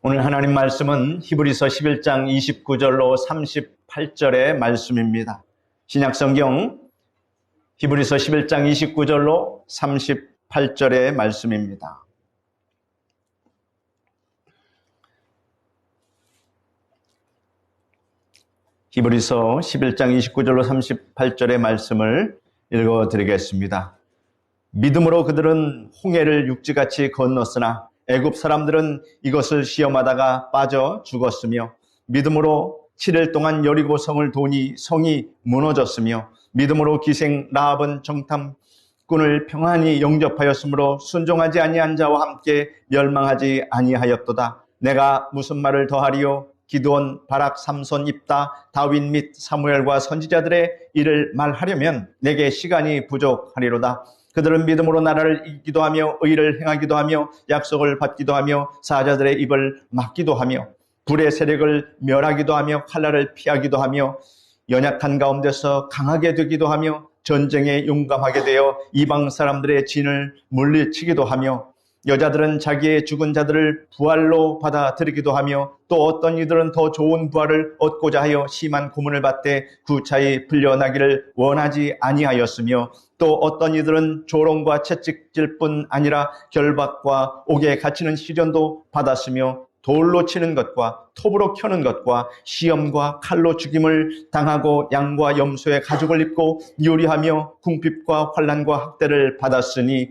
오늘 하나님 말씀은 히브리서 11장 29절로 38절의 말씀입니다. 신약성경 히브리서 11장 29절로 38절의 말씀입니다. 히브리서 11장 29절로 38절의 말씀을 읽어드리겠습니다. 믿음으로 그들은 홍해를 육지같이 건넜으나 애굽 사람들은 이것을 시험하다가 빠져 죽었으며 믿음으로 7일 동안 여리고 성을 도니 성이 무너졌으며 믿음으로 기생 라합은 정탐꾼을 평안히 영접하였으므로 순종하지 아니한 자와 함께 멸망하지 아니하였도다. 내가 무슨 말을 더하리요? 기드온, 바락, 삼손, 입다, 다윗 및 사무엘과 선지자들의 일을 말하려면 내게 시간이 부족하리로다. 그들은 믿음으로 나라를 잇기도 하며 의를 행하기도 하며 약속을 받기도 하며 사자들의 입을 막기도 하며 불의 세력을 멸하기도 하며 칼날을 피하기도 하며 연약한 가운데서 강하게 되기도 하며 전쟁에 용감하게 되어 이방 사람들의 진을 물리치기도 하며 여자들은 자기의 죽은 자들을 부활로 받아들이기도 하며 또 어떤 이들은 더 좋은 부활을 얻고자 하여 심한 고문을 받되 구차히 풀려나기를 원하지 아니하였으며 또 어떤 이들은 조롱과 채찍질 뿐 아니라 결박과 옥에 갇히는 시련도 받았으며 돌로 치는 것과 톱으로 켜는 것과 시험과 칼로 죽임을 당하고 양과 염소의 가죽을 입고 요리하며 궁핍과 환난과 학대를 받았으니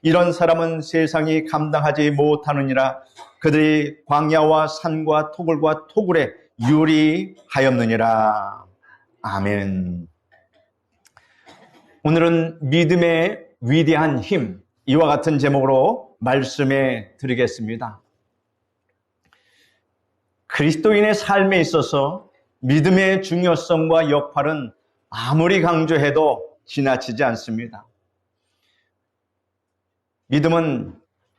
이런 사람은 세상이 감당하지 못하느니라. 그들이 광야와 산과 토굴과 토굴에 유리하였느니라. 아멘. 오늘은 믿음의 위대한 힘, 이와 같은 제목으로 말씀해 드리겠습니다. 그리스도인의 삶에 있어서 믿음의 중요성과 역할은 아무리 강조해도 지나치지 않습니다. 믿음은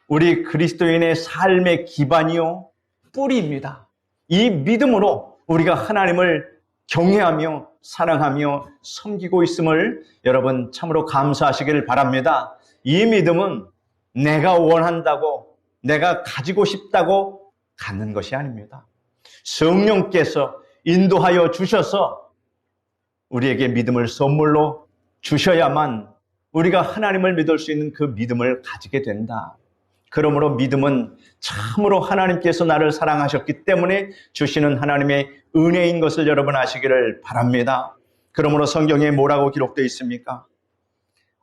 우리 그리스도인의 삶의 기반이요 뿌리입니다. 이 믿음으로 우리가 하나님을 경외하며 사랑하며 섬기고 있음을 여러분 참으로 감사하시길 바랍니다. 이 믿음은 내가 원한다고 내가 가지고 싶다고 갖는 것이 아닙니다. 성령께서 인도하여 주셔서 우리에게 믿음을 선물로 주셔야만 우리가 하나님을 믿을 수 있는 그 믿음을 가지게 된다. 그러므로 믿음은 참으로 하나님께서 나를 사랑하셨기 때문에 주시는 하나님의 은혜인 것을 여러분 아시기를 바랍니다. 그러므로 성경에 뭐라고 기록되어 있습니까?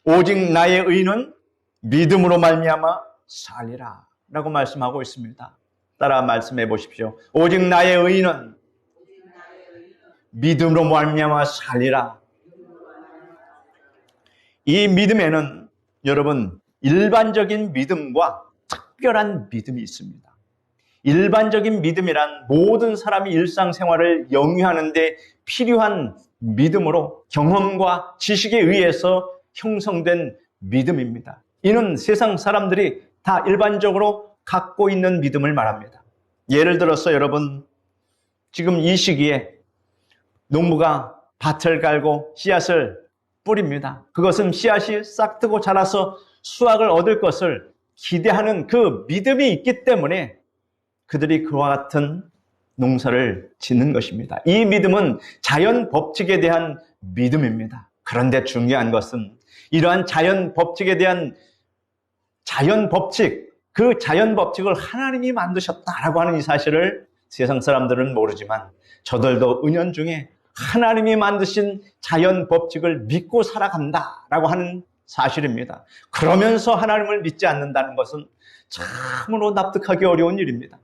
오직 나의 의는 믿음으로 말미암아 살리라 라고 말씀하고 있습니다. 따라 말씀해 보십시오. 오직 나의 의는 믿음으로 말미암아 살리라. 이 믿음에는 여러분 일반적인 믿음과 특별한 믿음이 있습니다. 일반적인 믿음이란 모든 사람이 일상생활을 영위하는 데 필요한 믿음으로 경험과 지식에 의해서 형성된 믿음입니다. 이는 세상 사람들이 다 일반적으로 갖고 있는 믿음을 말합니다. 예를 들어서 여러분 지금 이 시기에 농부가 밭을 갈고 씨앗을 뿌립니다. 그것은 씨앗이 싹트고 자라서 수확을 얻을 것을 기대하는 그 믿음이 있기 때문에 그들이 그와 같은 농사를 짓는 것입니다. 이 믿음은 자연 법칙에 대한 믿음입니다. 그런데 중요한 것은 이러한 자연 법칙에 대한 자연 법칙, 그 자연 법칙을 하나님이 만드셨다라고 하는 이 사실을 세상 사람들은 모르지만 저들도 은연중에 하나님이 만드신 자연 법칙을 믿고 살아간다라고 하는 사실입니다. 그러면서 하나님을 믿지 않는다는 것은 참으로 납득하기 어려운 일입니다.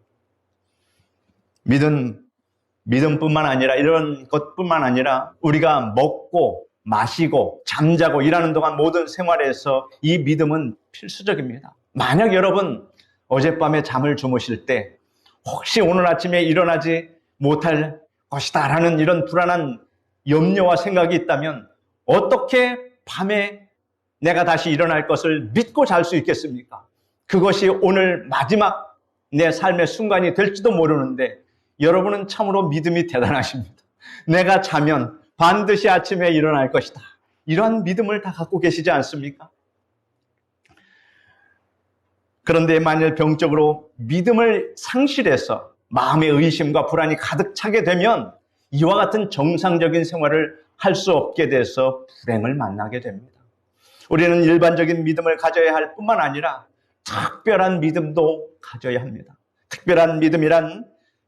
믿음뿐만 아니라 이런 것뿐만 아니라 우리가 먹고 마시고 잠자고 일하는 동안 모든 생활에서 이 믿음은 필수적입니다. 만약 여러분 어젯밤에 잠을 주무실 때 혹시 오늘 아침에 일어나지 못할 것이다 라는 이런 불안한 염려와 생각이 있다면 어떻게 밤에 내가 다시 일어날 것을 믿고 잘 수 있겠습니까? 그것이 오늘 마지막 내 삶의 순간이 될지도 모르는데 여러분은 참으로 믿음이 대단하십니다. 내가 자면 반드시 아침에 일어날 것이다. 이런 믿음을 다 갖고 계시지 않습니까? 그런데 만일 병적으로 믿음을 상실해서 마음의 의심과 불안이 가득 차게 되면 이와 같은 정상적인 생활을 할 수 없게 돼서 불행을 만나게 됩니다. 우리는 일반적인 믿음을 가져야 할 뿐만 아니라 특별한 믿음도 가져야 합니다. 특별한 믿음이란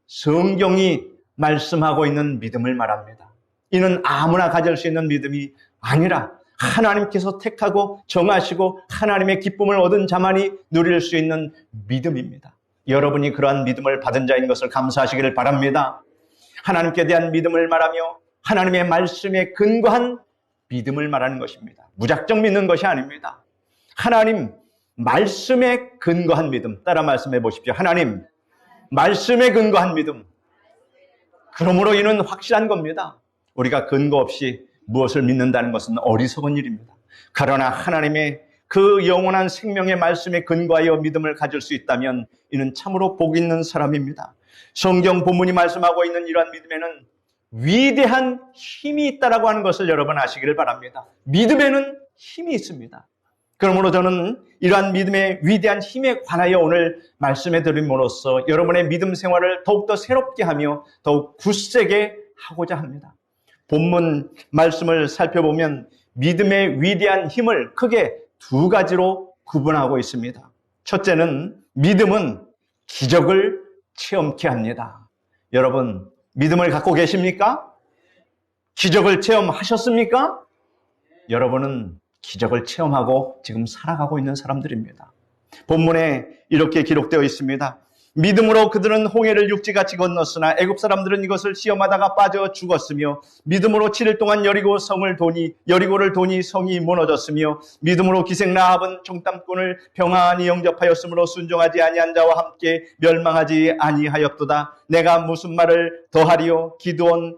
성경이 말씀하고 있는 믿음을 말합니다. 이는 아무나 가질 수 있는 믿음이 아니라 하나님께서 택하고 정하시고 하나님의 기쁨을 얻은 자만이 누릴 수 있는 믿음입니다. 여러분이 그러한 믿음을 받은 자인 것을 감사하시기를 바랍니다. 하나님께 대한 믿음을 말하며 하나님의 말씀에 근거한 믿음을 말하는 것입니다. 무작정 믿는 것이 아닙니다. 하나님 말씀에 근거한 믿음, 따라 말씀해 보십시오. 하나님 말씀에 근거한 믿음. 그러므로 이는 확실한 겁니다. 우리가 근거 없이 무엇을 믿는다는 것은 어리석은 일입니다. 그러나 하나님의 그 영원한 생명의 말씀에 근거하여 믿음을 가질 수 있다면 이는 참으로 복 있는 사람입니다. 성경 본문이 말씀하고 있는 이러한 믿음에는 위대한 힘이 있다라고 하는 것을 여러분 아시기를 바랍니다. 믿음에는 힘이 있습니다. 그러므로 저는 이러한 믿음의 위대한 힘에 관하여 오늘 말씀해 드림으로써 여러분의 믿음 생활을 더욱더 새롭게 하며 더욱 굳세게 하고자 합니다. 본문 말씀을 살펴보면 믿음의 위대한 힘을 크게 두 가지로 구분하고 있습니다. 첫째는 믿음은 기적을 체험케 합니다. 여러분 믿음을 갖고 계십니까? 기적을 체험하셨습니까? 여러분은 기적을 체험하고 지금 살아가고 있는 사람들입니다. 본문에 이렇게 기록되어 있습니다. 믿음으로 그들은 홍해를 육지같이 건넜으나 애굽 사람들은 이것을 시험하다가 빠져 죽었으며 믿음으로 7일 동안 여리고를 도니 성이 무너졌으며 믿음으로 기생 라합은 정탐꾼을 평안히 영접하였으므로 순종하지 아니한 자와 함께 멸망하지 아니하였도다. 내가 무슨 말을 더하리요? 기드온,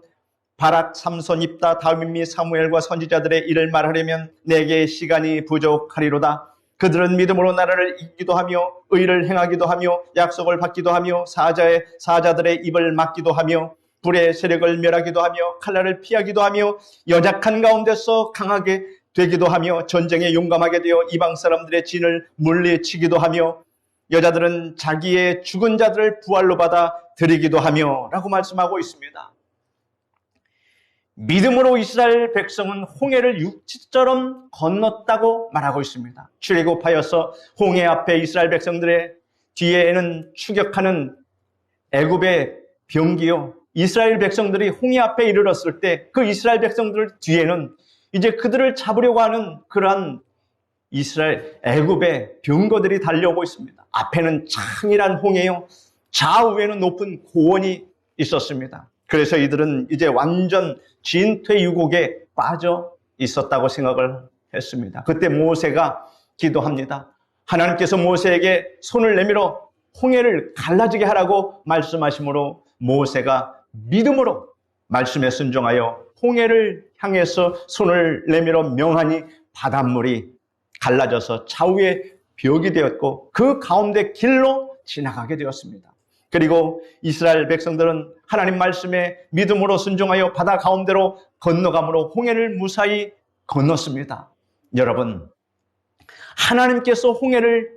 바락, 삼손, 입다, 다윗, 사무엘과 선지자들의 일을 말하려면 내게 시간이 부족하리로다. 그들은 믿음으로 나라를 이기기도 하며 의를 행하기도 하며 약속을 받기도 하며 사자들의 입을 막기도 하며 불의 세력을 멸하기도 하며 칼날을 피하기도 하며 연약한 가운데서 강하게 되기도 하며 전쟁에 용감하게 되어 이방 사람들의 진을 물리치기도 하며 여자들은 자기의 죽은 자들을 부활로 받아 드리기도 하며 라고 말씀하고 있습니다. 믿음으로 이스라엘 백성은 홍해를 육지처럼 건넜다고 말하고 있습니다. 출애굽하여서 홍해 앞에 이스라엘 백성들의 뒤에는 추격하는 애굽의 병기요. 이스라엘 백성들이 홍해 앞에 이르렀을 때 그 이스라엘 백성들 뒤에는 이제 그들을 잡으려고 하는 그러한 이스라엘 애굽의 병거들이 달려오고 있습니다. 앞에는 창이란 홍해요. 좌우에는 높은 고원이 있었습니다. 그래서 이들은 이제 완전 진퇴유곡에 빠져 있었다고 생각을 했습니다. 그때 모세가 기도합니다. 하나님께서 모세에게 손을 내밀어 홍해를 갈라지게 하라고 말씀하시므로 모세가 믿음으로 말씀에 순종하여 홍해를 향해서 손을 내밀어 명하니 바닷물이 갈라져서 좌우에 벽이 되었고 그 가운데 길로 지나가게 되었습니다. 그리고 이스라엘 백성들은 하나님 말씀에 믿음으로 순종하여 바다 가운데로 건너감으로 홍해를 무사히 건넜습니다. 여러분, 하나님께서 홍해를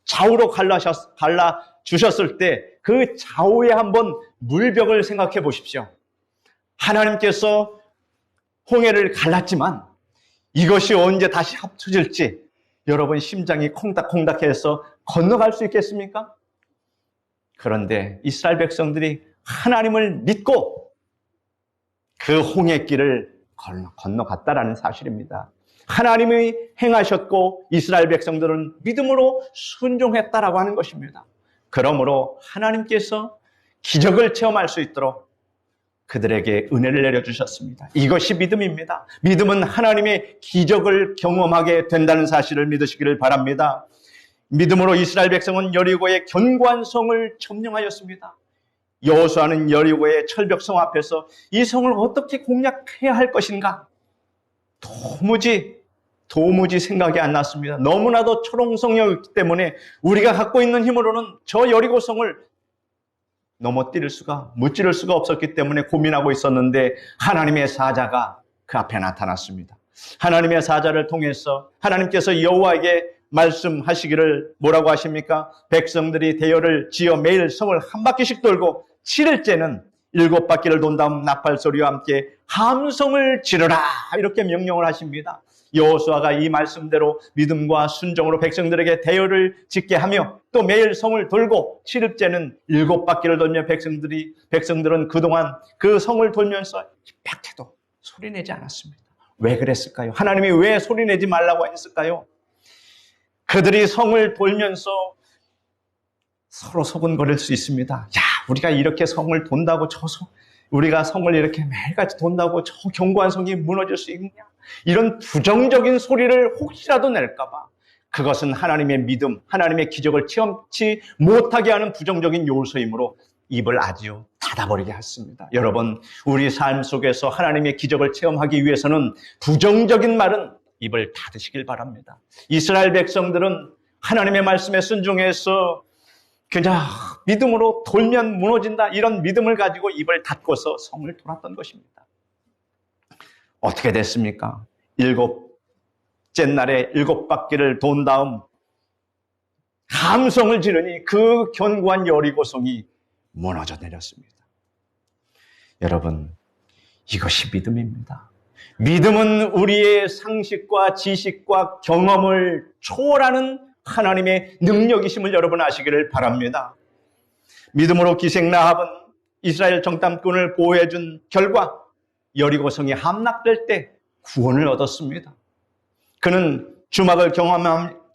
좌우로 갈라주셨을 때 그 좌우에 한번 물벽을 생각해 보십시오. 하나님께서 홍해를 갈랐지만 이것이 언제 다시 합쳐질지 여러분 심장이 콩닥콩닥해서 건너갈 수 있겠습니까? 그런데 이스라엘 백성들이 하나님을 믿고 그 홍해길을 건너갔다라는 사실입니다. 하나님이 행하셨고 이스라엘 백성들은 믿음으로 순종했다라고 하는 것입니다. 그러므로 하나님께서 기적을 체험할 수 있도록 그들에게 은혜를 내려주셨습니다. 이것이 믿음입니다. 믿음은 하나님의 기적을 경험하게 된다는 사실을 믿으시기를 바랍니다. 믿음으로 이스라엘 백성은 여리고의 견고한 성을 점령하였습니다. 여호수아는 여리고의 철벽성 앞에서 이 성을 어떻게 공략해야 할 것인가? 도무지 생각이 안 났습니다. 너무나도 초롱성이었기 때문에 우리가 갖고 있는 힘으로는 저 여리고성을 무찌를 수가 없었기 때문에 고민하고 있었는데 하나님의 사자가 그 앞에 나타났습니다. 하나님의 사자를 통해서 하나님께서 여호와에게 말씀하시기를 뭐라고 하십니까? 백성들이 대열을 지어 매일 성을 한 바퀴씩 돌고 7일째는 7바퀴를 돈 다음 나팔 소리와 함께 함성을 지르라 이렇게 명령을 하십니다. 여호수아가 이 말씀대로 믿음과 순종으로 백성들에게 대열을 짓게 하며 또 매일 성을 돌고 7일째는 7바퀴를 돌며 백성들은 그동안 그 성을 돌면서 빽해도 소리내지 않았습니다. 왜 그랬을까요? 하나님이 왜 소리내지 말라고 했을까요? 그들이 성을 돌면서 서로 소곤거릴 수 있습니다. 야, 우리가 이렇게 성을 돈다고 우리가 성을 이렇게 매일같이 돈다고 저 견고한 성이 무너질 수 있느냐? 이런 부정적인 소리를 혹시라도 낼까봐 그것은 하나님의 믿음, 하나님의 기적을 체험치 못하게 하는 부정적인 요소이므로 입을 아주 닫아버리게 했습니다. 여러분, 우리 삶 속에서 하나님의 기적을 체험하기 위해서는 부정적인 말은 입을 닫으시길 바랍니다. 이스라엘 백성들은 하나님의 말씀에 순종해서 그냥 믿음으로 돌면 무너진다 이런 믿음을 가지고 입을 닫고서 성을 돌았던 것입니다. 어떻게 됐습니까? 7째 날에 7바퀴를 돈 다음 함성을 지르니 그 견고한 여리고성이 무너져 내렸습니다. 여러분, 이것이 믿음입니다. 믿음은 우리의 상식과 지식과 경험을 초월하는 하나님의 능력이심을 여러분 아시기를 바랍니다. 믿음으로 기생 라합은 이스라엘 정탐꾼을 보호해준 결과 여리고성이 함락될 때 구원을 얻었습니다. 그는 주막을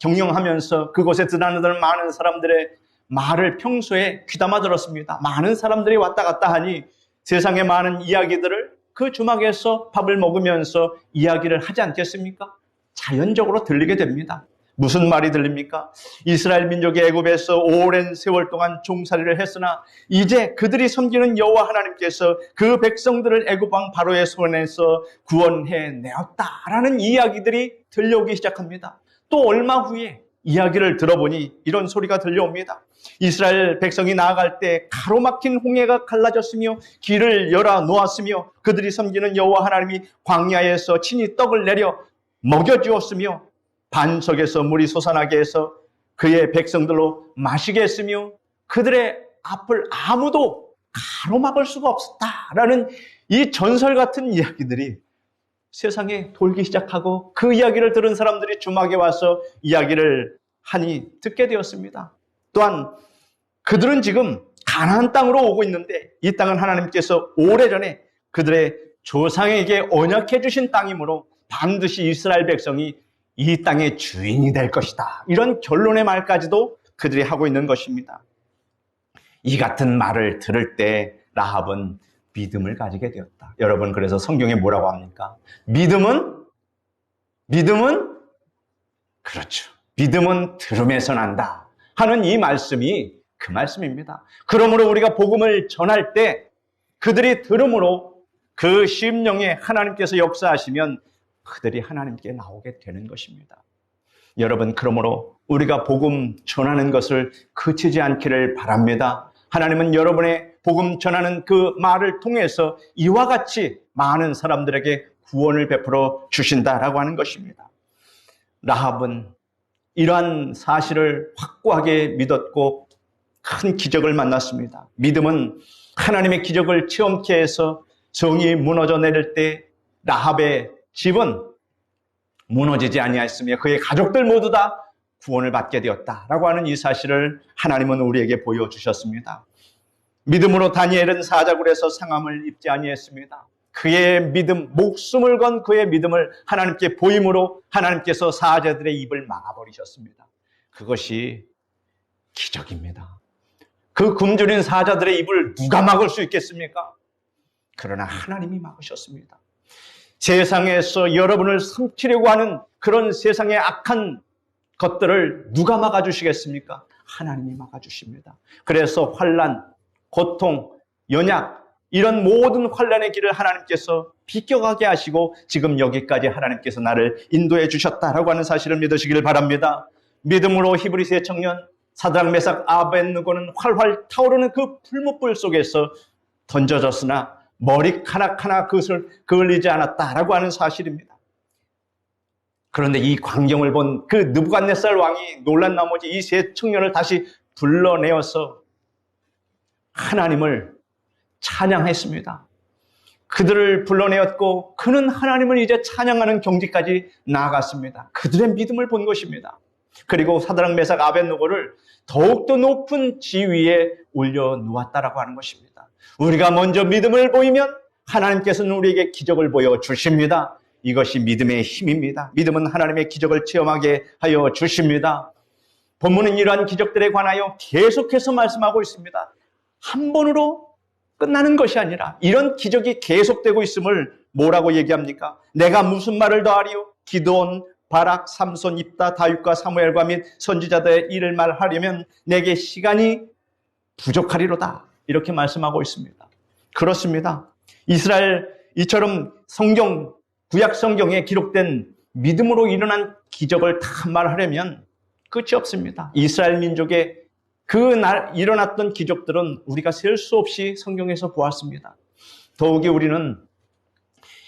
경영하면서 그곳에 드나드는 많은 사람들의 말을 평소에 귀담아 들었습니다. 많은 사람들이 왔다 갔다 하니 세상의 많은 이야기들을 그 주막에서 밥을 먹으면서 이야기를 하지 않겠습니까? 자연적으로 들리게 됩니다. 무슨 말이 들립니까? 이스라엘 민족이 애굽에서 오랜 세월 동안 종살이를 했으나 이제 그들이 섬기는 여호와 하나님께서 그 백성들을 애굽 왕 바로의 손에서 구원해 내었다라는 이야기들이 들려오기 시작합니다. 또 얼마 후에 이야기를 들어보니 이런 소리가 들려옵니다. 이스라엘 백성이 나아갈 때 가로막힌 홍해가 갈라졌으며 길을 열어 놓았으며 그들이 섬기는 여호와 하나님이 광야에서 친히 떡을 내려 먹여주었으며 반석에서 물이 솟아나게 해서 그의 백성들로 마시게 했으며 그들의 앞을 아무도 가로막을 수가 없었다라는 이 전설 같은 이야기들이 세상에 돌기 시작하고 그 이야기를 들은 사람들이 주막에 와서 이야기를 하니 듣게 되었습니다. 또한 그들은 지금 가나안 땅으로 오고 있는데 이 땅은 하나님께서 오래전에 그들의 조상에게 언약해 주신 땅이므로 반드시 이스라엘 백성이 이 땅의 주인이 될 것이다. 이런 결론의 말까지도 그들이 하고 있는 것입니다. 이 같은 말을 들을 때 라합은 믿음을 가지게 되었다. 여러분, 그래서 성경에 뭐라고 합니까? 믿음은 그렇죠. 믿음은 들음에서 난다 하는 이 말씀이 그 말씀입니다. 그러므로 우리가 복음을 전할 때 그들이 들음으로 그 심령에 하나님께서 역사하시면 그들이 하나님께 나오게 되는 것입니다. 여러분, 그러므로 우리가 복음 전하는 것을 그치지 않기를 바랍니다. 하나님은 여러분의 복음 전하는 그 말을 통해서 이와 같이 많은 사람들에게 구원을 베풀어 주신다라고 하는 것입니다. 라합은 이러한 사실을 확고하게 믿었고 큰 기적을 만났습니다. 믿음은 하나님의 기적을 체험케 해서 성이 무너져 내릴 때 라합의 집은 무너지지 아니하였으며 그의 가족들 모두 다 구원을 받게 되었다라고 하는 이 사실을 하나님은 우리에게 보여주셨습니다. 믿음으로 다니엘은 사자굴에서 상함을 입지 아니했습니다. 그의 믿음, 목숨을 건 그의 믿음을 하나님께 보임으로 하나님께서 사자들의 입을 막아버리셨습니다. 그것이 기적입니다. 그 굶주린 사자들의 입을 누가 막을 수 있겠습니까? 그러나 하나님이 막으셨습니다. 세상에서 여러분을 삼키려고 하는 그런 세상의 악한 것들을 누가 막아주시겠습니까? 하나님이 막아주십니다. 그래서 환난, 고통, 연약 이런 모든 환난의 길을 하나님께서 비껴가게 하시고 지금 여기까지 하나님께서 나를 인도해 주셨다라고 하는 사실을 믿으시길 바랍니다. 믿음으로 히브리서의 청년 사드락 메삭 아벳느고는 활활 타오르는 그 풀무불 속에서 던져졌으나 머리카락 하나 그것을 그을리지 않았다라고 하는 사실입니다. 그런데 이 광경을 본 그 느부갓네살 왕이 놀란 나머지 이 세 청년을 다시 불러내어서 하나님을 찬양했습니다. 그들을 불러내었고 그는 하나님을 이제 찬양하는 경지까지 나아갔습니다. 그들의 믿음을 본 것입니다. 그리고 사드락 메삭 아벳느고를 더욱더 높은 지위에 올려놓았다라고 하는 것입니다. 우리가 먼저 믿음을 보이면 하나님께서는 우리에게 기적을 보여주십니다. 이것이 믿음의 힘입니다. 믿음은 하나님의 기적을 체험하게 하여 주십니다. 본문은 이러한 기적들에 관하여 계속해서 말씀하고 있습니다. 한 번으로 끝나는 것이 아니라 이런 기적이 계속되고 있음을 뭐라고 얘기합니까? 내가 무슨 말을 더하리요? 기드온, 바락, 삼손, 입다, 다윗과 사무엘과 및 선지자들의 일을 말하려면 내게 시간이 부족하리로다. 이렇게 말씀하고 있습니다. 그렇습니다. 이스라엘 이처럼 구약 성경에 기록된 믿음으로 일어난 기적을 다 말하려면 끝이 없습니다. 이스라엘 민족의 그날 일어났던 기적들은 우리가 셀 수 없이 성경에서 보았습니다. 더욱이 우리는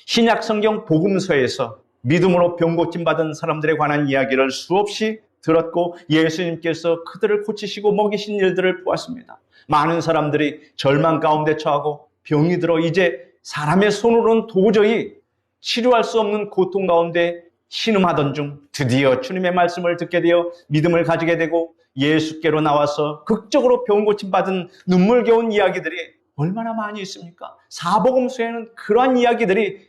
신약 성경 복음서에서 믿음으로 병 고침 받은 사람들에 관한 이야기를 수없이 들었고 예수님께서 그들을 고치시고 먹이신 일들을 보았습니다. 많은 사람들이 절망 가운데 처하고 병이 들어 이제 사람의 손으로는 도저히 치료할 수 없는 고통 가운데 신음하던 중 드디어 주님의 말씀을 듣게 되어 믿음을 가지게 되고 예수께로 나와서 극적으로 병 고침 받은 눈물겨운 이야기들이 얼마나 많이 있습니까? 사복음서에는 그러한 이야기들이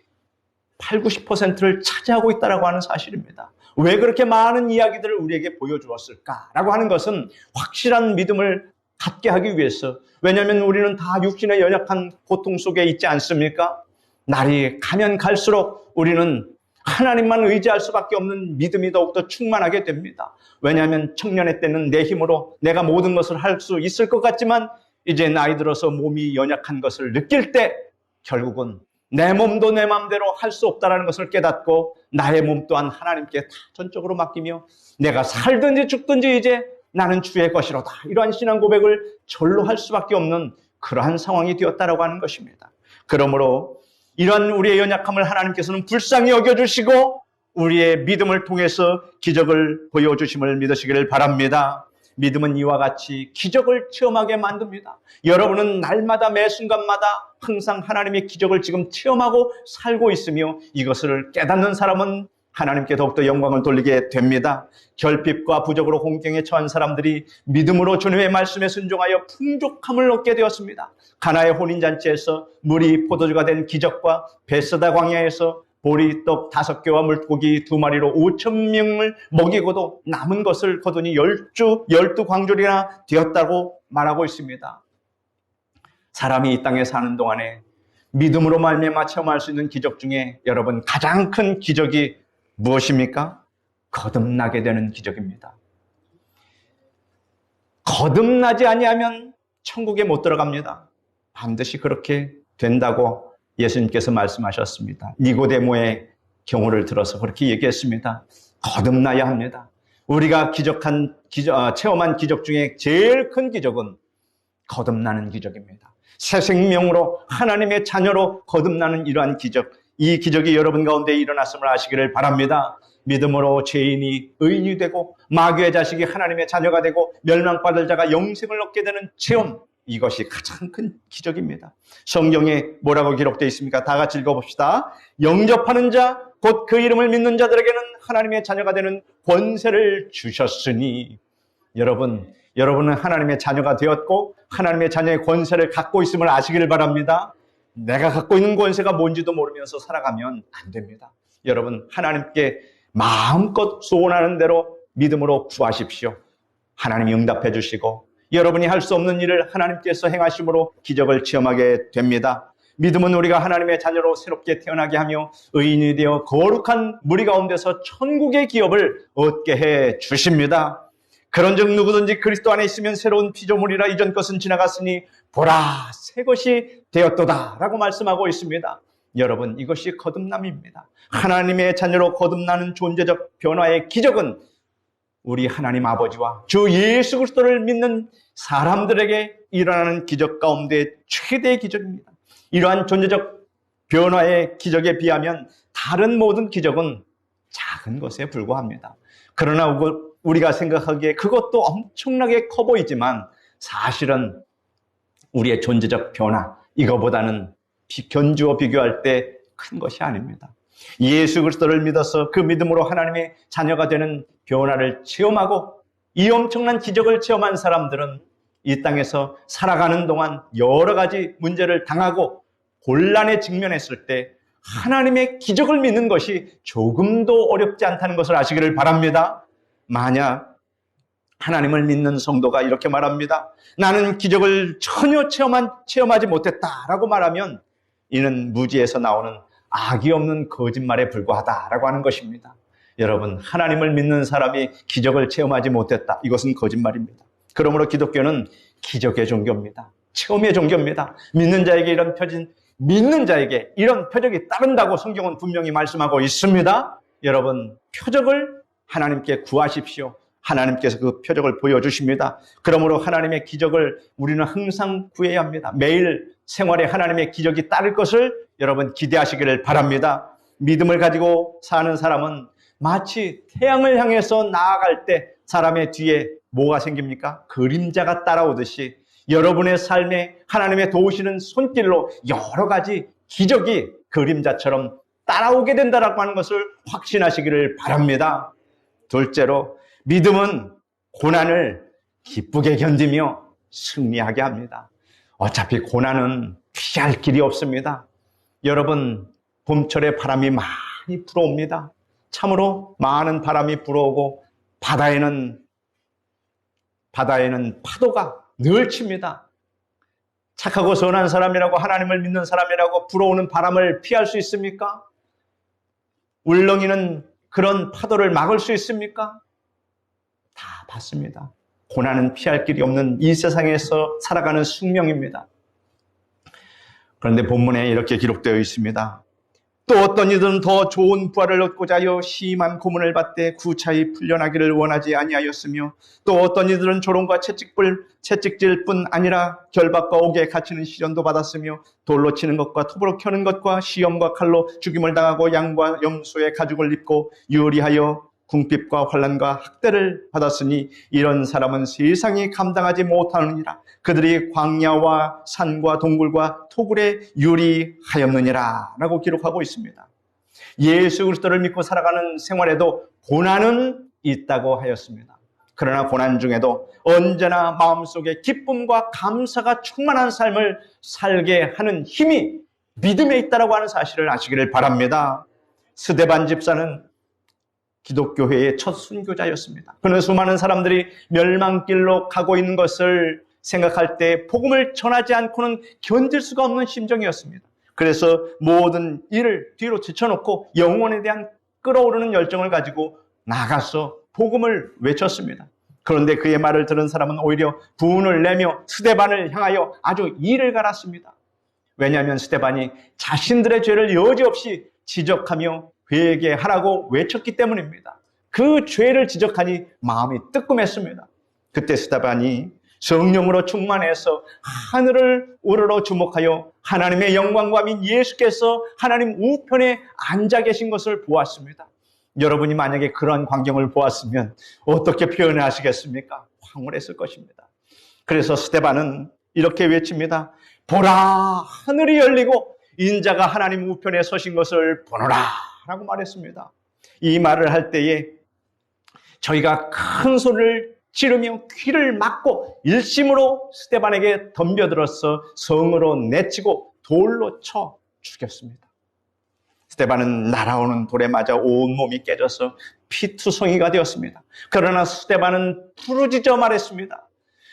8, 90%를 차지하고 있다고 하는 사실입니다. 왜 그렇게 많은 이야기들을 우리에게 보여주었을까라고 하는 것은 확실한 믿음을 갖게 하기 위해서, 왜냐하면 우리는 다 육신의 연약한 고통 속에 있지 않습니까? 날이 가면 갈수록 우리는 하나님만 의지할 수밖에 없는 믿음이 더욱더 충만하게 됩니다. 왜냐하면 청년의 때는 내 힘으로 내가 모든 것을 할 수 있을 것 같지만 이제 나이 들어서 몸이 연약한 것을 느낄 때 결국은 내 몸도 내 마음대로 할 수 없다는 것을 깨닫고 나의 몸 또한 하나님께 다 전적으로 맡기며 내가 살든지 죽든지 이제 나는 주의 것이로다. 이러한 신앙 고백을 절로 할 수밖에 없는 그러한 상황이 되었다라고 하는 것입니다. 그러므로 이러한 우리의 연약함을 하나님께서는 불쌍히 여겨주시고 우리의 믿음을 통해서 기적을 보여주심을 믿으시기를 바랍니다. 믿음은 이와 같이 기적을 체험하게 만듭니다. 여러분은 날마다 매 순간마다 항상 하나님의 기적을 지금 체험하고 살고 있으며 이것을 깨닫는 사람은 하나님께 더욱더 영광을 돌리게 됩니다. 결핍과 부족으로 공경에 처한 사람들이 믿음으로 주님의 말씀에 순종하여 풍족함을 얻게 되었습니다. 가나의 혼인잔치에서 물이 포도주가 된 기적과 베스다 광야에서 보리떡 5개와 물고기 2마리로 5,000명을 먹이고도 남은 것을 거두니 12광줄이나 되었다고 말하고 있습니다. 사람이 이 땅에 사는 동안에 믿음으로 말미암아 체험할 수 있는 기적 중에 여러분 가장 큰 기적이 무엇입니까? 거듭나게 되는 기적입니다. 거듭나지 아니하면 천국에 못 들어갑니다. 반드시 그렇게 된다고 예수님께서 말씀하셨습니다. 니고데모의 경우를 들어서 그렇게 얘기했습니다. 거듭나야 합니다. 우리가 체험한 기적 중에 제일 큰 기적은 거듭나는 기적입니다. 새 생명으로 하나님의 자녀로 거듭나는 이러한 기적, 이 기적이 여러분 가운데 일어났음을 아시기를 바랍니다. 믿음으로 죄인이 의인이 되고 마귀의 자식이 하나님의 자녀가 되고 멸망받을 자가 영생을 얻게 되는 체험, 이것이 가장 큰 기적입니다. 성경에 뭐라고 기록되어 있습니까? 다 같이 읽어봅시다. 영접하는 자, 곧 그 이름을 믿는 자들에게는 하나님의 자녀가 되는 권세를 주셨으니. 여러분은 하나님의 자녀가 되었고 하나님의 자녀의 권세를 갖고 있음을 아시기를 바랍니다. 내가 갖고 있는 권세가 뭔지도 모르면서 살아가면 안 됩니다. 여러분, 하나님께 마음껏 소원하는 대로 믿음으로 구하십시오. 하나님이 응답해 주시고 여러분이 할 수 없는 일을 하나님께서 행하심으로 기적을 체험하게 됩니다. 믿음은 우리가 하나님의 자녀로 새롭게 태어나게 하며 의인이 되어 거룩한 무리 가운데서 천국의 기업을 얻게 해 주십니다. 그런즉 누구든지 그리스도 안에 있으면 새로운 피조물이라 이전 것은 지나갔으니 보라 새 것이 되었도다 라고 말씀하고 있습니다. 여러분, 이것이 거듭남입니다. 하나님의 자녀로 거듭나는 존재적 변화의 기적은 우리 하나님 아버지와 주 예수 그리스도를 믿는 사람들에게 일어나는 기적 가운데 최대의 기적입니다. 이러한 존재적 변화의 기적에 비하면 다른 모든 기적은 작은 것에 불과합니다. 그러나 우리가 생각하기에 그것도 엄청나게 커 보이지만 사실은 우리의 존재적 변화, 이거보다는 견주어 비교할 때 큰 것이 아닙니다. 예수 그리스도를 믿어서 그 믿음으로 하나님의 자녀가 되는 변화를 체험하고 이 엄청난 기적을 체험한 사람들은 이 땅에서 살아가는 동안 여러 가지 문제를 당하고 곤란에 직면했을 때 하나님의 기적을 믿는 것이 조금도 어렵지 않다는 것을 아시기를 바랍니다. 만약 하나님을 믿는 성도가 이렇게 말합니다. 나는 기적을 전혀 체험하지 못했다라고 말하면 이는 무지에서 나오는 악이 없는 거짓말에 불과하다라고 하는 것입니다. 여러분, 하나님을 믿는 사람이 기적을 체험하지 못했다. 이것은 거짓말입니다. 그러므로 기독교는 기적의 종교입니다. 체험의 종교입니다. 믿는 자에게 이런 표적이 따른다고 성경은 분명히 말씀하고 있습니다. 여러분, 표적을 하나님께 구하십시오. 하나님께서 그 표적을 보여주십니다. 그러므로 하나님의 기적을 우리는 항상 구해야 합니다. 매일 생활에 하나님의 기적이 따를 것을 여러분 기대하시기를 바랍니다. 믿음을 가지고 사는 사람은 마치 태양을 향해서 나아갈 때 사람의 뒤에 뭐가 생깁니까? 그림자가 따라오듯이 여러분의 삶에 하나님의 도우시는 손길로 여러 가지 기적이 그림자처럼 따라오게 된다라고 하는 것을 확신하시기를 바랍니다. 둘째로 믿음은 고난을 기쁘게 견디며 승리하게 합니다. 어차피 고난은 피할 길이 없습니다. 여러분, 봄철에 바람이 많이 불어옵니다. 참으로 많은 바람이 불어오고 바다에는 파도가 늘 칩니다. 착하고 선한 사람이라고 하나님을 믿는 사람이라고 불어오는 바람을 피할 수 있습니까? 울렁이는 그런 파도를 막을 수 있습니까? 다 받습니다. 고난은 피할 길이 없는 이 세상에서 살아가는 숙명입니다. 그런데 본문에 이렇게 기록되어 있습니다. 또 어떤 이들은 더 좋은 부활을 얻고자 하여 심한 고문을 받되 구차히 풀려나기를 원하지 아니하였으며 또 어떤 이들은 조롱과 채찍질 뿐 아니라 결박과 옥에 갇히는 시련도 받았으며 돌로 치는 것과 톱으로 켜는 것과 시험과 칼로 죽임을 당하고 양과 염소의 가죽을 입고 유리하여 궁핍과 환난과 학대를 받았으니 이런 사람은 세상이 감당하지 못하느니라. 그들이 광야와 산과 동굴과 토굴에 유리하였느니라 라고 기록하고 있습니다. 예수 그리스도를 믿고 살아가는 생활에도 고난은 있다고 하였습니다. 그러나 고난 중에도 언제나 마음속에 기쁨과 감사가 충만한 삶을 살게 하는 힘이 믿음에 있다고 하는 사실을 아시기를 바랍니다. 스데반 집사는 기독교회의 첫 순교자였습니다. 그는 수많은 사람들이 멸망길로 가고 있는 것을 생각할 때 복음을 전하지 않고는 견딜 수가 없는 심정이었습니다. 그래서 모든 일을 뒤로 제쳐놓고 영혼에 대한 끓어오르는 열정을 가지고 나가서 복음을 외쳤습니다. 그런데 그의 말을 들은 사람은 오히려 분을 내며 스데반을 향하여 아주 이를 갈았습니다. 왜냐하면 스데반이 자신들의 죄를 여지없이 지적하며 회개하라고 외쳤기 때문입니다. 그 죄를 지적하니 마음이 뜨끔했습니다. 그때 스데반이 성령으로 충만해서 하늘을 우러러 주목하여 하나님의 영광과 민 예수께서 하나님 우편에 앉아 계신 것을 보았습니다. 여러분이 만약에 그런 광경을 보았으면 어떻게 표현하시겠습니까? 황홀했을 것입니다. 그래서 스데반은 이렇게 외칩니다. 보라, 하늘이 열리고 인자가 하나님 우편에 서신 것을 보노라 라고 말했습니다. 이 말을 할 때에 저희가 큰 소리를 지르며 귀를 막고 일심으로 스데반에게 덤벼들어서 성으로 내치고 돌로 쳐 죽였습니다. 스데반은 날아오는 돌에 맞아 온몸이 깨져서 피투성이가 되었습니다. 그러나 스데반은 부르짖어 말했습니다.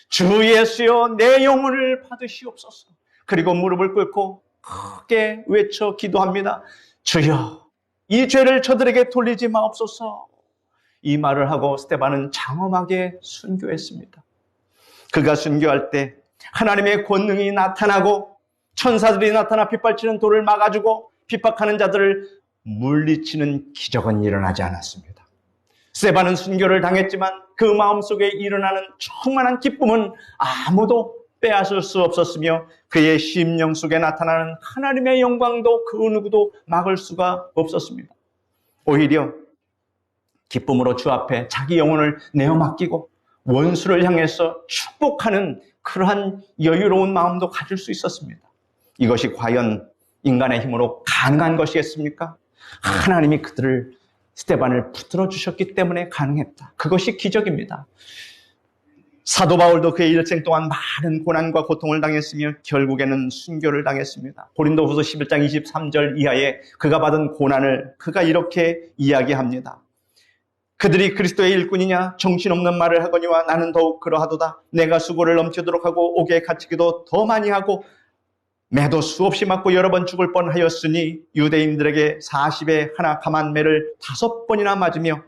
주 예수여, 내 영혼을 받으시옵소서. 그리고 무릎을 꿇고 크게 외쳐 기도합니다. 주여, 이 죄를 저들에게 돌리지 마옵소서. 이 말을 하고 스데반은 장엄하게 순교했습니다. 그가 순교할 때 하나님의 권능이 나타나고 천사들이 나타나 빗발치는 돌을 막아주고 핍박하는 자들을 물리치는 기적은 일어나지 않았습니다. 스데반은 순교를 당했지만 그 마음속에 일어나는 충만한 기쁨은 아무도 빼앗을 수 없었으며 그의 심령 속에 나타나는 하나님의 영광도 그 누구도 막을 수가 없었습니다. 오히려 기쁨으로 주 앞에 자기 영혼을 내어 맡기고 원수를 향해서 축복하는 그러한 여유로운 마음도 가질 수 있었습니다. 이것이 과연 인간의 힘으로 가능한 것이겠습니까? 하나님이 그들을 스데반을 붙들어 주셨기 때문에 가능했다. 그것이 기적입니다. 사도 바울도 그의 일생 동안 많은 고난과 고통을 당했으며 결국에는 순교를 당했습니다. 고린도후서 11장 23절 이하에 그가 받은 고난을 그가 이렇게 이야기합니다. 그들이 그리스도의 일꾼이냐 정신없는 말을 하거니와 나는 더욱 그러하도다. 내가 수고를 넘치도록 하고 옥에 갇히기도 더 많이 하고 매도 수없이 맞고 여러 번 죽을 뻔하였으니 유대인들에게 40에 하나 감한 매를 5번이나 맞으며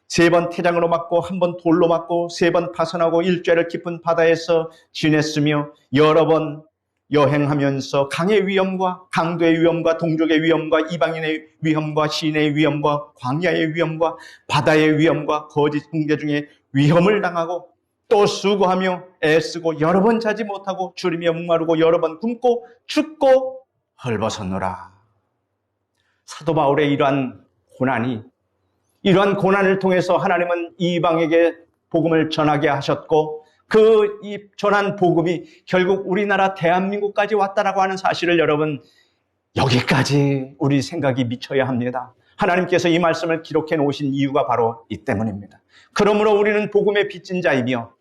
3번 태장으로 맞고 1번 돌로 맞고 3번 파선하고 일죄를 깊은 바다에서 지냈으며 여러 번 여행하면서 강의 위험과 강도의 위험과 동족의 위험과 이방인의 위험과 시인의 위험과 광야의 위험과 바다의 위험과 거짓 훈계 중에 위험을 당하고 또 수고하며 애쓰고 여러 번 자지 못하고 주림에 목마르고 여러 번 굶고 죽고 헐벗었노라. 사도 바울의 이러한 고난을 통해서 하나님은 이방에게 복음을 전하게 하셨고 그 전한 복음이 결국 우리나라 대한민국까지 왔다라고 하는 사실을 여러분 여기까지 우리 생각이 미쳐야 합니다. 하나님께서 이 말씀을 기록해 놓으신 이유가 바로 이 때문입니다. 그러므로 우리는 복음의 빚진 자이며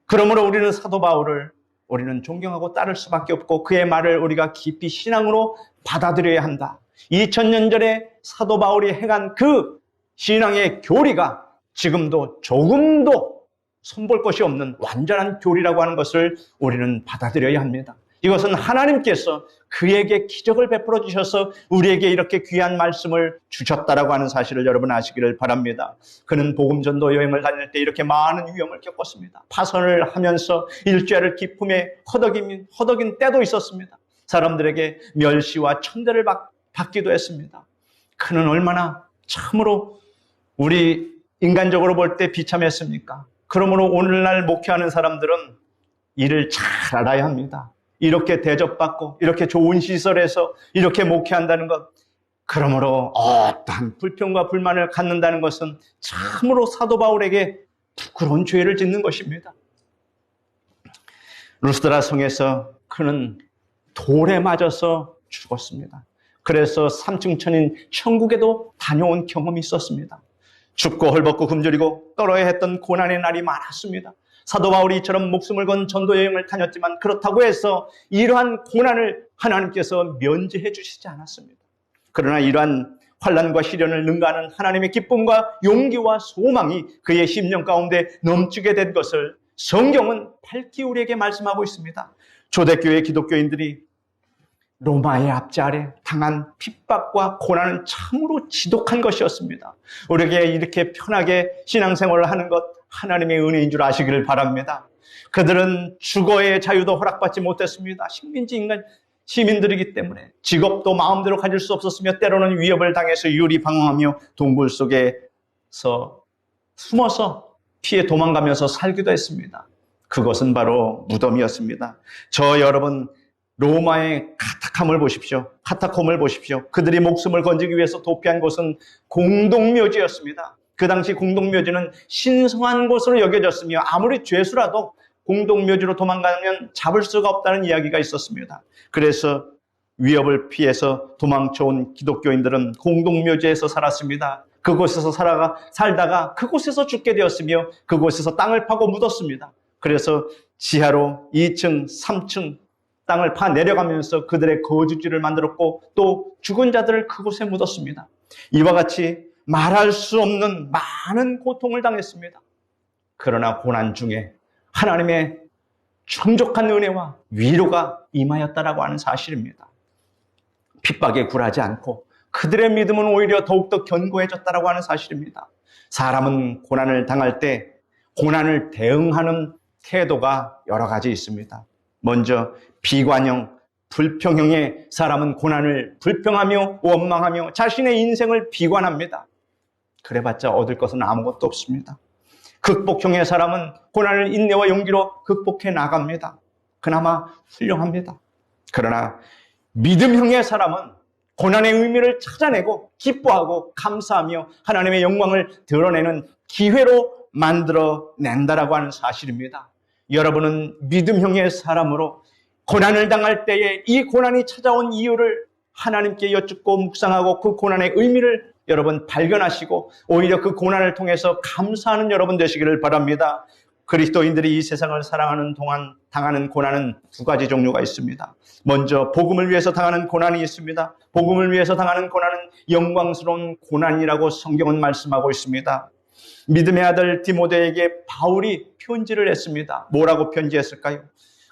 그러므로 우리는 사도 바울을 우리는 존경하고 따를 수밖에 없고 그의 말을 우리가 깊이 신앙으로 받아들여야 한다. 2000년 전에 사도 바울이 행한 그 신앙의 교리가 지금도 조금도 손볼 것이 없는 완전한 교리라고 하는 것을 우리는 받아들여야 합니다. 이것은 하나님께서 그에게 기적을 베풀어 주셔서 우리에게 이렇게 귀한 말씀을 주셨다라고 하는 사실을 여러분 아시기를 바랍니다. 그는 복음전도 여행을 다닐 때 이렇게 많은 위험을 겪었습니다. 파선을 하면서 일죄를 기품에 허덕인 때도 있었습니다. 사람들에게 멸시와 천대를 받기도 했습니다. 그는 얼마나 참으로 우리 인간적으로 볼 때 비참했습니까? 그러므로 오늘날 목회하는 사람들은 이를 잘 알아야 합니다. 이렇게 대접받고 이렇게 좋은 시설에서 이렇게 목회한다는 것, 그러므로 어떠한 불평과 불만을 갖는다는 것은 참으로 사도 바울에게 부끄러운 죄를 짓는 것입니다. 루스드라 성에서 그는 돌에 맞아서 죽었습니다. 그래서 3층 천인 천국에도 다녀온 경험이 있었습니다. 춥고 헐벗고 굶주리고 떨어야 했던 고난의 날이 많았습니다. 사도 바울이 이처럼 목숨을 건 전도 여행을 다녔지만 그렇다고 해서 이러한 고난을 하나님께서 면제해 주시지 않았습니다. 그러나 이러한 환난과 시련을 능가하는 하나님의 기쁨과 용기와 소망이 그의 심령 가운데 넘치게 된 것을 성경은 밝히 우리에게 말씀하고 있습니다. 초대교회 기독교인들이 로마의 압제 아래 당한 핍박과 고난은 참으로 지독한 것이었습니다. 우리에게 이렇게 편하게 신앙생활을 하는 것 하나님의 은혜인 줄 아시기를 바랍니다. 그들은 주거의 자유도 허락받지 못했습니다. 식민지 인간 시민들이기 때문에 직업도 마음대로 가질 수 없었으며 때로는 위협을 당해서 유리방황하며 동굴 속에서 숨어서 피해 도망가면서 살기도 했습니다. 그것은 바로 무덤이었습니다. 저 여러분 로마의 카타콤을 보십시오. 그들이 목숨을 건지기 위해서 도피한 곳은 공동묘지였습니다. 그 당시 공동묘지는 신성한 곳으로 여겨졌으며 아무리 죄수라도 공동묘지로 도망가면 잡을 수가 없다는 이야기가 있었습니다. 그래서 위협을 피해서 도망쳐온 기독교인들은 공동묘지에서 살았습니다. 그곳에서 살다가 그곳에서 죽게 되었으며 그곳에서 땅을 파고 묻었습니다. 그래서 지하로 2층, 3층 땅을 파 내려가면서 그들의 거주지를 만들었고 또 죽은 자들을 그곳에 묻었습니다. 이와 같이 말할 수 없는 많은 고통을 당했습니다. 그러나 고난 중에 하나님의 충족한 은혜와 위로가 임하였다라고 하는 사실입니다. 핍박에 굴하지 않고 그들의 믿음은 오히려 더욱더 견고해졌다라고 하는 사실입니다. 사람은 고난을 당할 때 고난을 대응하는 태도가 여러 가지 있습니다. 먼저 비관형, 불평형의 사람은 고난을 불평하며 원망하며 자신의 인생을 비관합니다. 그래봤자 얻을 것은 아무것도 없습니다. 극복형의 사람은 고난을 인내와 용기로 극복해 나갑니다. 그나마 훌륭합니다. 그러나 믿음형의 사람은 고난의 의미를 찾아내고 기뻐하고 감사하며 하나님의 영광을 드러내는 기회로 만들어낸다라고 하는 사실입니다. 여러분은 믿음형의 사람으로 고난을 당할 때에 이 고난이 찾아온 이유를 하나님께 여쭙고 묵상하고 그 고난의 의미를 여러분 발견하시고 오히려 그 고난을 통해서 감사하는 여러분 되시기를 바랍니다. 그리스도인들이 이 세상을 살아가는 동안 당하는 고난은 두 가지 종류가 있습니다. 먼저 복음을 위해서 당하는 고난이 있습니다. 복음을 위해서 당하는 고난은 영광스러운 고난이라고 성경은 말씀하고 있습니다. 믿음의 아들 디모데에게 바울이 편지를 했습니다. 뭐라고 편지했을까요?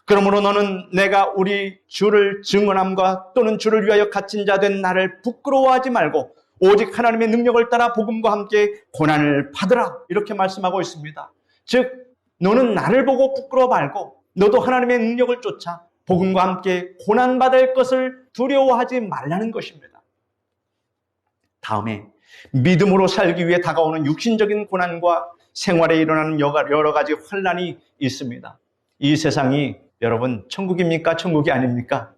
그러므로 너는 내가 우리 주를 증언함과 또는 주를 위하여 갇힌 자 된 나를 부끄러워하지 말고 오직 하나님의 능력을 따라 복음과 함께 고난을 받으라, 이렇게 말씀하고 있습니다. 즉 너는 나를 보고 부끄러워 말고 너도 하나님의 능력을 쫓아 복음과 함께 고난받을 것을 두려워하지 말라는 것입니다. 다음에 믿음으로 살기 위해 다가오는 육신적인 고난과 생활에 일어나는 여러 가지 환난이 있습니다. 이 세상이 여러분 천국입니까? 천국이 아닙니까?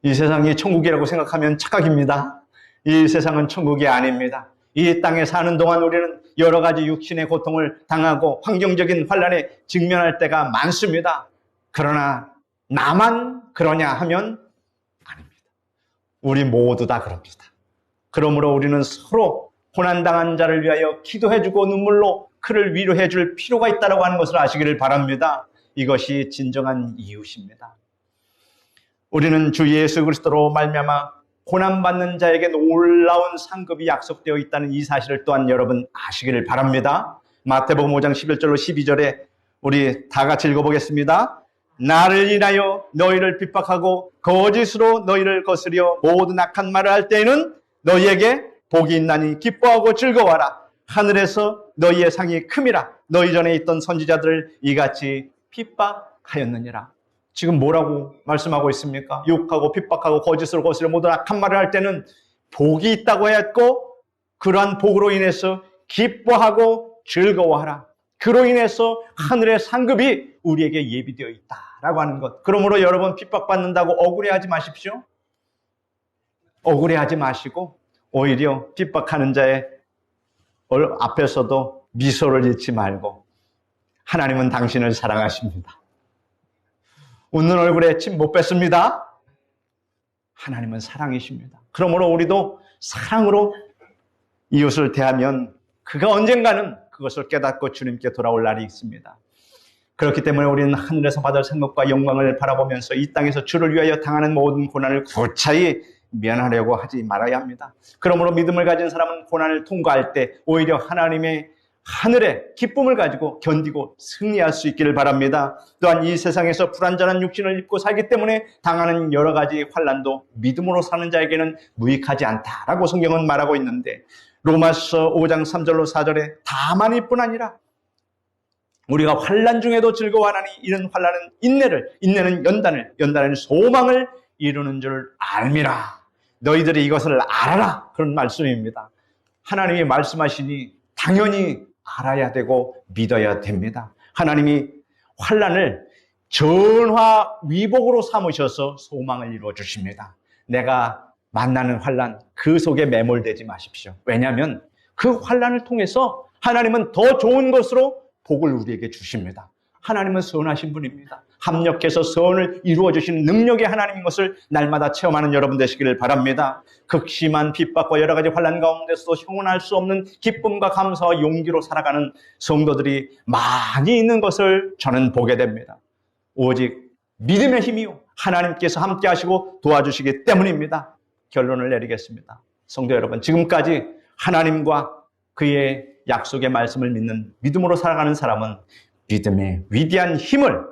이 세상이 천국이라고 생각하면 착각입니다. 이 세상은 천국이 아닙니다. 이 땅에 사는 동안 우리는 여러 가지 육신의 고통을 당하고 환경적인 환난에 직면할 때가 많습니다. 그러나 나만 그러냐 하면 아닙니다. 우리 모두 다 그럽니다. 그러므로 우리는 서로 고난당한 자를 위하여 기도해주고 눈물로 그를 위로해줄 필요가 있다고 하는 것을 아시기를 바랍니다. 이것이 진정한 이웃입니다. 우리는 주 예수 그리스도로 말미암아 고난받는 자에게 놀라운 상급이 약속되어 있다는 이 사실을 또한 여러분 아시기를 바랍니다. 마태복음 5장 11절로 12절에 우리 다 같이 읽어보겠습니다. 나를 인하여 너희를 핍박하고 거짓으로 너희를 거스려 모든 악한 말을 할 때에는 너희에게 복이 있나니 기뻐하고 즐거워하라. 하늘에서 너희의 상이 큼이라. 너희 전에 있던 선지자들을 이같이 핍박하였느니라. 지금 뭐라고 말씀하고 있습니까? 욕하고 핍박하고 거짓으로 거스려 모든 악한 말을 할 때는 복이 있다고 했고 그러한 복으로 인해서 기뻐하고 즐거워하라. 그로 인해서 하늘의 상급이 우리에게 예비되어 있다라고 하는 것. 그러므로 여러분 핍박받는다고 억울해하지 마십시오. 억울해하지 마시고 오히려 핍박하는 자의 앞에서도 미소를 잃지 말고 하나님은 당신을 사랑하십니다. 웃는 얼굴에 침 못 뱉습니다. 하나님은 사랑이십니다. 그러므로 우리도 사랑으로 이웃을 대하면 그가 언젠가는 그것을 깨닫고 주님께 돌아올 날이 있습니다. 그렇기 때문에 우리는 하늘에서 받을 생각과 영광을 바라보면서 이 땅에서 주를 위하여 당하는 모든 고난을 고차히 면하려고 하지 말아야 합니다. 그러므로 믿음을 가진 사람은 고난을 통과할 때 오히려 하나님의 하늘의 기쁨을 가지고 견디고 승리할 수 있기를 바랍니다. 또한 이 세상에서 불완전한 육신을 입고 살기 때문에 당하는 여러 가지 환난도 믿음으로 사는 자에게는 무익하지 않다라고 성경은 말하고 있는데 로마서 5장 3절로 4절에 다만 이뿐 아니라 우리가 환난 중에도 즐거워하나니 이런 환난은 인내를, 인내는 연단을, 연단은 소망을 이루는 줄 알미라. 너희들이 이것을 알아라. 그런 말씀입니다. 하나님이 말씀하시니 당연히 알아야 되고 믿어야 됩니다. 하나님이 환난을 전화위복으로 삼으셔서 소망을 이루어 주십니다. 내가 만나는 환난 그 속에 매몰되지 마십시오. 왜냐하면 그 환난을 통해서 하나님은 더 좋은 것으로 복을 우리에게 주십니다. 하나님은 선하신 분입니다. 합력해서 선을 이루어 주시는 능력의 하나님인 것을 날마다 체험하는 여러분 되시기를 바랍니다. 극심한 핍박과 여러 가지 환난 가운데서도 형언할 수 없는 기쁨과 감사와 용기로 살아가는 성도들이 많이 있는 것을 저는 보게 됩니다. 오직 믿음의 힘이요 하나님께서 함께 하시고 도와주시기 때문입니다. 결론을 내리겠습니다. 성도 여러분, 지금까지 하나님과 그의 약속의 말씀을 믿는 믿음으로 살아가는 사람은 믿음의 위대한 힘을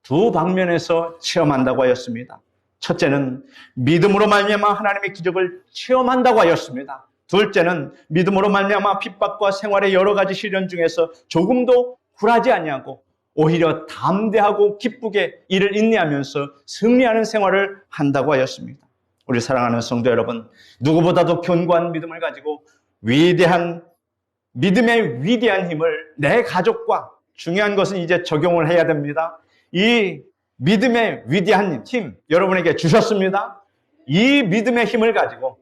두 방면에서 체험한다고 하였습니다. 첫째는 믿음으로 말미암아 하나님의 기적을 체험한다고 하였습니다. 둘째는 믿음으로 말미암아 핍박과 생활의 여러 가지 시련 중에서 조금도 굴하지 아니하고 오히려 담대하고 기쁘게 이를 인내하면서 승리하는 생활을 한다고 하였습니다. 우리 사랑하는 성도 여러분, 누구보다도 견고한 믿음을 가지고 위대한 믿음의 위대한 힘을 내 가족과 중요한 것은 이제 적용을 해야 됩니다. 이 믿음의 위대한 힘 여러분에게 주셨습니다. 이 믿음의 힘을 가지고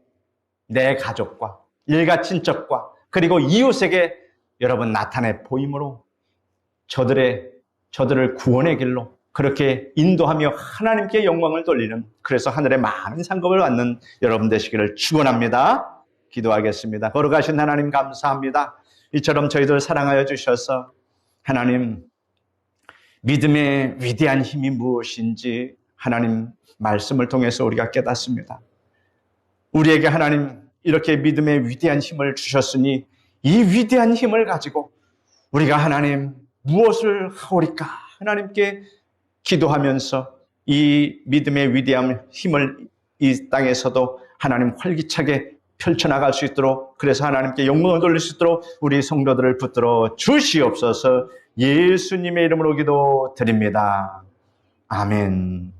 내 가족과 일가 친척과 그리고 이웃에게 여러분 나타내 보임으로 저들을 구원의 길로 그렇게 인도하며 하나님께 영광을 돌리는, 그래서 하늘의 많은 상급을 받는 여러분 되시기를 축원합니다. 기도하겠습니다. 거룩하신 하나님 감사합니다. 이처럼 저희들 사랑하여 주셔서 하나님 믿음의 위대한 힘이 무엇인지 하나님 말씀을 통해서 우리가 깨닫습니다. 우리에게 하나님 이렇게 믿음의 위대한 힘을 주셨으니 이 위대한 힘을 가지고 우리가 하나님 무엇을 하오리까 하나님께 기도하면서 이 믿음의 위대한 힘을 이 땅에서도 하나님 활기차게 펼쳐나갈 수 있도록, 그래서 하나님께 영광을 돌릴 수 있도록 우리 성도들을 붙들어 주시옵소서. 예수님의 이름으로 기도드립니다. 아멘.